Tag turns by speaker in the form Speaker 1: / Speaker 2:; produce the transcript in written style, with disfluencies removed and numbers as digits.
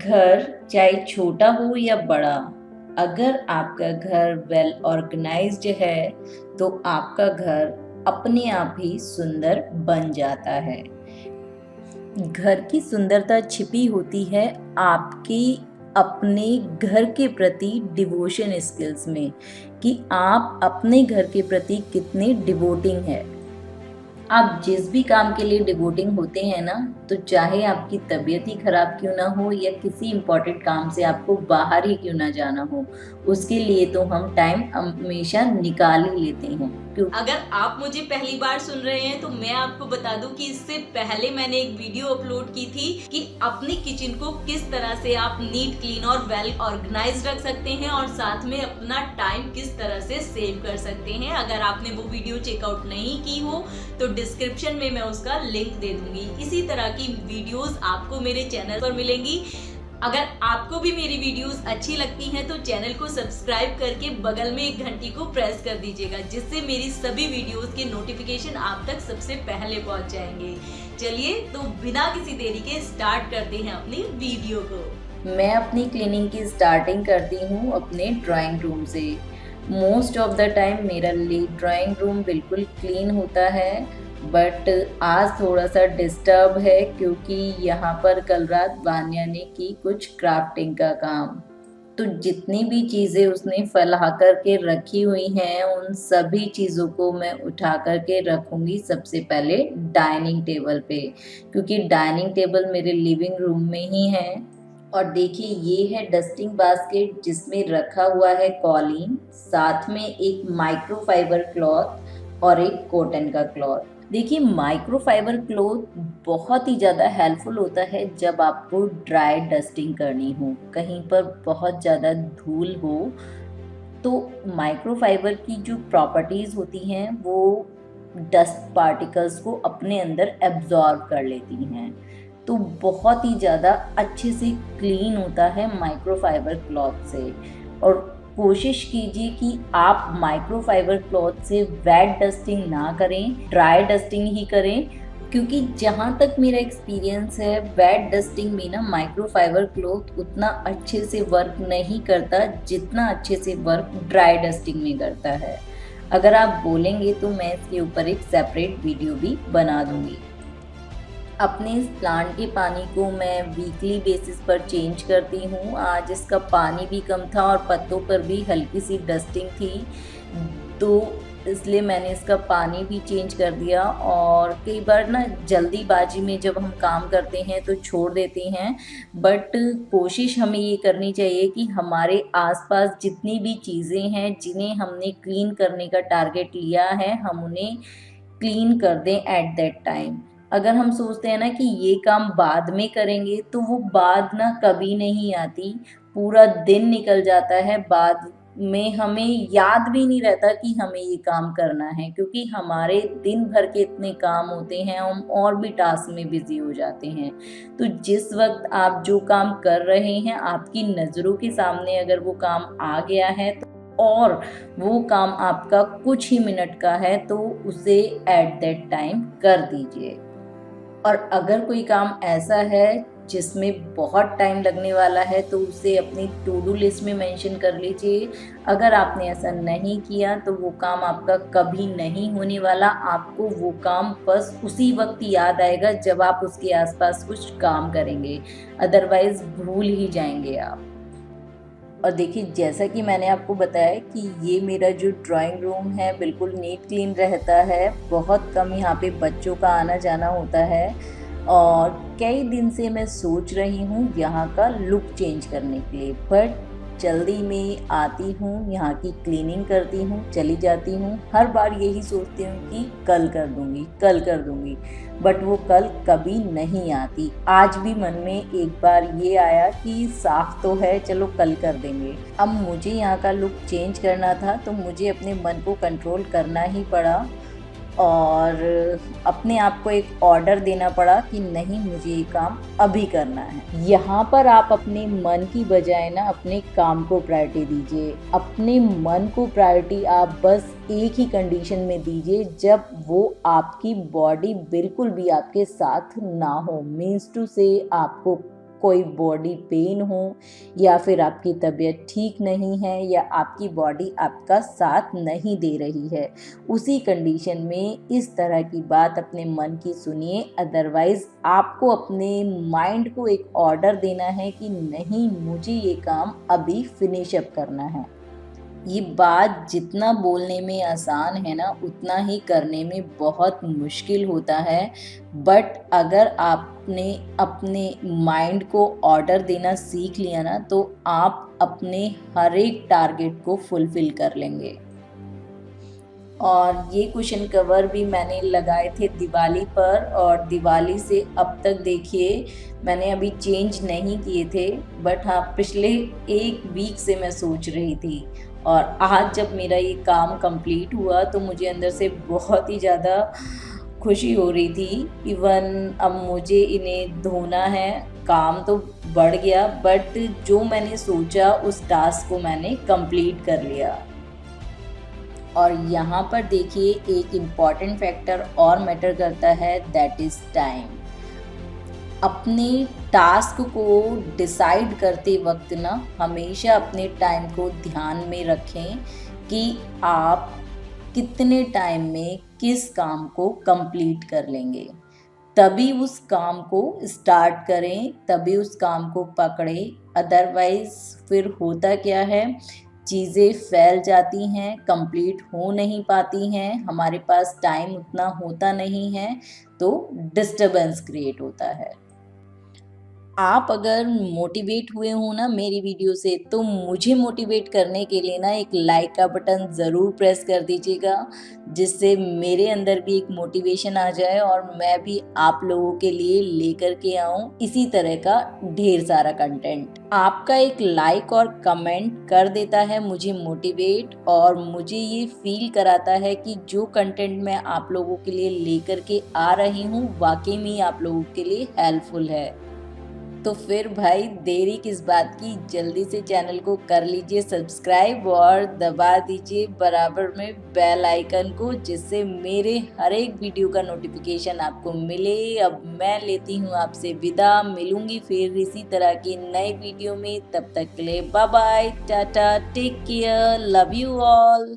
Speaker 1: घर चाहे छोटा हो या बड़ा, अगर आपका घर वेल ऑर्गेनाइज्ड है तो आपका घर अपने आप ही सुंदर बन जाता है। घर की सुंदरता छिपी होती है आपकी अपने घर के प्रति डिवोशन स्किल्स में, कि आप अपने घर के प्रति कितने डिवोटिंग है। आप जिस भी काम के लिए डिवोटिंग होते हैं ना, तो चाहे आपकी तबीयत ही खराब क्यों ना हो या किसी इम्पोर्टेंट काम से आपको बाहर ही क्यों ना जाना हो, उसके लिए तो हम टाइम हमेशा निकाल ही लेते हैं।
Speaker 2: अगर आप मुझे पहली बार सुन रहे हैं तो मैं आपको बता दूं कि इससे पहले मैंने एक वीडियो अपलोड की थी कि अपनी किचन को किस तरह से आप नीट, क्लीन और वेल ऑर्गेनाइज रख सकते हैं और साथ में अपना टाइम किस तरह से सेव कर सकते हैं। अगर आपने वो वीडियो चेकआउट नहीं की हो तो डिस्क्रिप्शन में मैं उसका लिंक दे दूंगी। इसी तरह की वीडियोस आपको मेरे चैनल पर मिलेंगी। अगर आपको भी मेरी वीडियोस अच्छी लगती हैं तो चैनल को सब्सक्राइब करके बगल में एक घंटी को प्रेस कर दीजिएगा, जिससे मेरी सभी वीडियोस के नोटिफिकेशन आप तक सबसे पहले पहुंच जाएंगे। चलिए तो बिना किसी देरी के स्टार्ट करते हैं अपनी वीडियो को।
Speaker 1: मैं अपनी क्लीनिंग की स्टार्टिंग करती हूँ अपने ड्राइंग रूम से। मोस्ट ऑफ द टाइम मेरा ड्राइंग रूम बिल्कुल क्लीन होता है, बट आज थोड़ा सा डिस्टर्ब है क्योंकि यहाँ पर कल रात वान्या ने की कुछ क्राफ्टिंग का काम। तो जितनी भी चीज़ें उसने फैला करके रखी हुई हैं उन सभी चीज़ों को मैं उठा करके रखूँगी सबसे पहले डाइनिंग टेबल पे, क्योंकि डाइनिंग टेबल मेरे लिविंग रूम में ही है। और देखिए ये है डस्टिंग बास्केट जिसमें रखा हुआ है कॉलिन, साथ में एक माइक्रोफाइबर क्लॉथ और एक कॉटन का क्लॉथ। देखिए माइक्रोफाइबर क्लॉथ बहुत ही ज़्यादा हेल्पफुल होता है जब आपको ड्राई डस्टिंग करनी हो, कहीं पर बहुत ज़्यादा धूल हो, तो माइक्रोफाइबर की जो प्रॉपर्टीज़ होती हैं वो डस्ट पार्टिकल्स को अपने अंदर एब्जॉर्ब कर लेती हैं, तो बहुत ही ज़्यादा अच्छे से क्लीन होता है माइक्रोफाइबर क्लॉथ से। और कोशिश कीजिए कि आप माइक्रोफाइबर क्लॉथ से वेट डस्टिंग ना करें, ड्राई डस्टिंग ही करें, क्योंकि जहाँ तक मेरा एक्सपीरियंस है वेट डस्टिंग में ना माइक्रोफाइबर क्लॉथ उतना अच्छे से वर्क नहीं करता जितना अच्छे से वर्क ड्राई डस्टिंग में करता है। अगर आप बोलेंगे तो मैं इसके ऊपर एक सेपरेट वीडियो भी बना दूंगी। अपने इस प्लांट के पानी को मैं वीकली बेसिस पर चेंज करती हूँ। आज इसका पानी भी कम था और पत्तों पर भी हल्की सी डस्टिंग थी, तो इसलिए मैंने इसका पानी भी चेंज कर दिया। और कई बार ना जल्दीबाजी में जब हम काम करते हैं तो छोड़ देते हैं, बट कोशिश हमें ये करनी चाहिए कि हमारे आसपास जितनी भी चीज़ें हैं जिन्हें हमने क्लीन करने का टारगेट लिया है हम उन्हें क्लीन कर दें एट दैट टाइम। अगर हम सोचते हैं ना कि ये काम बाद में करेंगे तो वो बाद ना कभी नहीं आती, पूरा दिन निकल जाता है, बाद में हमें याद भी नहीं रहता कि हमें ये काम करना है, क्योंकि हमारे दिन भर के इतने काम होते हैं, हम और भी टास्क में बिजी हो जाते हैं। तो जिस वक्त आप जो काम कर रहे हैं आपकी नज़रों के सामने अगर वो काम आ गया है तो और वो काम आपका कुछ ही मिनट का है तो उसे एट दैट टाइम कर दीजिए। और अगर कोई काम ऐसा है जिसमें बहुत टाइम लगने वाला है तो उसे अपनी टू डू लिस्ट में मेंशन कर लीजिए। अगर आपने ऐसा नहीं किया तो वो काम आपका कभी नहीं होने वाला, आपको वो काम बस उसी वक्त याद आएगा जब आप उसके आसपास कुछ काम करेंगे, अदरवाइज भूल ही जाएंगे आप। और देखिए जैसा कि मैंने आपको बताया कि ये मेरा जो ड्राइंग रूम है बिल्कुल नीट क्लीन रहता है, बहुत कम यहाँ पे बच्चों का आना जाना होता है। और कई दिन से मैं सोच रही हूँ यहाँ का लुक चेंज करने के लिए, बट जल्दी में आती हूँ, यहाँ की क्लीनिंग करती हूँ, चली जाती हूँ, हर बार यही सोचती हूँ कि कल कर दूँगी कल कर दूँगी, बट वो कल कभी नहीं आती। आज भी मन में एक बार ये आया कि साफ तो है, चलो कल कर देंगे। अब मुझे यहाँ का लुक चेंज करना था तो मुझे अपने मन को कंट्रोल करना ही पड़ा और अपने आप को एक ऑर्डर देना पड़ा कि नहीं मुझे ये काम अभी करना है। यहाँ पर आप अपने मन की बजाय ना अपने काम को प्रायोरिटी दीजिए। अपने मन को प्रायोरिटी आप बस एक ही कंडीशन में दीजिए, जब वो आपकी बॉडी बिल्कुल भी आपके साथ ना हो, मीन्स टू से आपको कोई बॉडी पेन हो या फिर आपकी तबीयत ठीक नहीं है या आपकी बॉडी आपका साथ नहीं दे रही है, उसी कंडीशन में इस तरह की बात अपने मन की सुनिए। अदरवाइज़ आपको अपने माइंड को एक ऑर्डर देना है कि नहीं, मुझे ये काम अभी फिनिश अप करना है। ये बात जितना बोलने में आसान है ना, उतना ही करने में बहुत मुश्किल होता है। बट अगर आपने अपने माइंड को ऑर्डर देना सीख लिया ना, तो आप अपने हर एक टारगेट को फुलफ़िल कर लेंगे। और ये कुशन कवर भी मैंने लगाए थे दिवाली पर, और दिवाली से अब तक देखिए मैंने अभी चेंज नहीं किए थे। बट हाँ, पिछले 1 वीक से मैं सोच रही थी, और आज जब मेरा ये काम कंप्लीट हुआ तो मुझे अंदर से बहुत ही ज़्यादा खुशी हो रही थी। इवन अब मुझे इन्हें धोना है, काम तो बढ़ गया बट जो मैंने सोचा उस टास्क को मैंने कंप्लीट कर लिया। और यहाँ पर देखिए एक इम्पॉर्टेंट फैक्टर और मैटर करता है, दैट इज़ टाइम। अपने टास्क को डिसाइड करते वक्त ना हमेशा अपने टाइम को ध्यान में रखें कि आप कितने टाइम में किस काम को कंप्लीट कर लेंगे। तभी उस काम को स्टार्ट करें, तभी उस काम को पकड़ें। अदरवाइज़ फिर होता क्या है, चीज़ें फैल जाती हैं, कंप्लीट हो नहीं पाती हैं, हमारे पास टाइम उतना होता नहीं है, तो डिस्टरबेंस क्रिएट होता है। आप अगर मोटिवेट हुए हो ना मेरी वीडियो से, तो मुझे मोटिवेट करने के लिए ना एक लाइक का बटन ज़रूर प्रेस कर दीजिएगा, जिससे मेरे अंदर भी एक मोटिवेशन आ जाए और मैं भी आप लोगों के लिए लेकर के आऊँ इसी तरह का ढेर सारा कंटेंट। आपका एक लाइक और कमेंट कर देता है मुझे मोटिवेट, और मुझे ये फील कराता है कि जो कंटेंट मैं आप लोगों के लिए लेकर के आ रही हूँ वाकई में आप लोगों के लिए हेल्पफुल है। तो फिर भाई देरी किस बात की, जल्दी से चैनल को कर लीजिए सब्सक्राइब और दबा दीजिए बराबर में बेल आइकन को, जिससे मेरे हर एक वीडियो का नोटिफिकेशन आपको मिले। अब मैं लेती हूँ आपसे विदा, मिलूंगी फिर इसी तरह की नए वीडियो में। तब तक के लिए bye bye, tata, take care, love you all.